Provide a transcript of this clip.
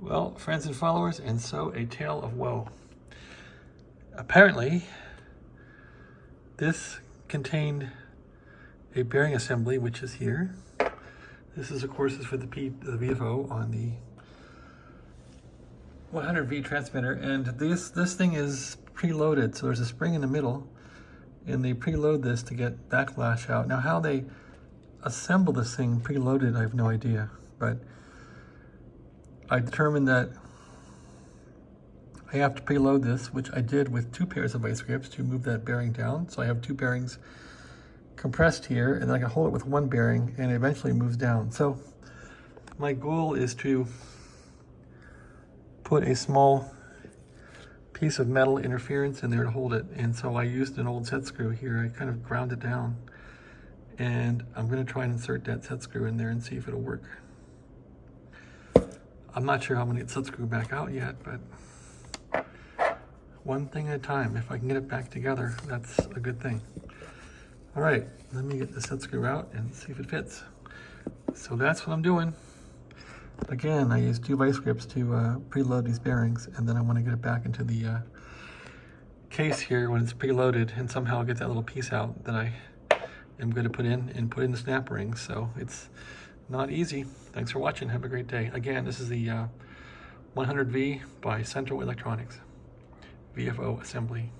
Well, friends and followers, and so a tale of woe. Apparently, this contained a bearing assembly, which is here. This is, of course, is for the VFO on the 100V transmitter, and this thing is preloaded, so there's a spring in the middle, and they preload this to get backlash out. Now, how they assemble this thing preloaded, I have no idea, but I determined that I have to preload this, which I did with 2 pairs of vice grips to move that bearing down. So I have 2 bearings compressed here, and then I can hold it with 1 bearing, and it eventually moves down. So my goal is to put a small piece of metal interference in there to hold it. And so I used an old set screw here. I kind of ground it down, and I'm going to try and insert that set screw in there and see if it'll work. I'm not sure how I'm going to get set screw back out yet, but one thing at a time. If I can get it back together, that's a good thing. All right, let me get the set screw out and see if it fits. So that's what I'm doing. Again, I used 2 vice grips to preload these bearings, and then I want to get it back into the case here when it's preloaded, and somehow get that little piece out that I am going to put in the snap rings. So it's not easy. Thanks for watching. Have a great day. Again, this is the 100V by Central Electronics VFO assembly.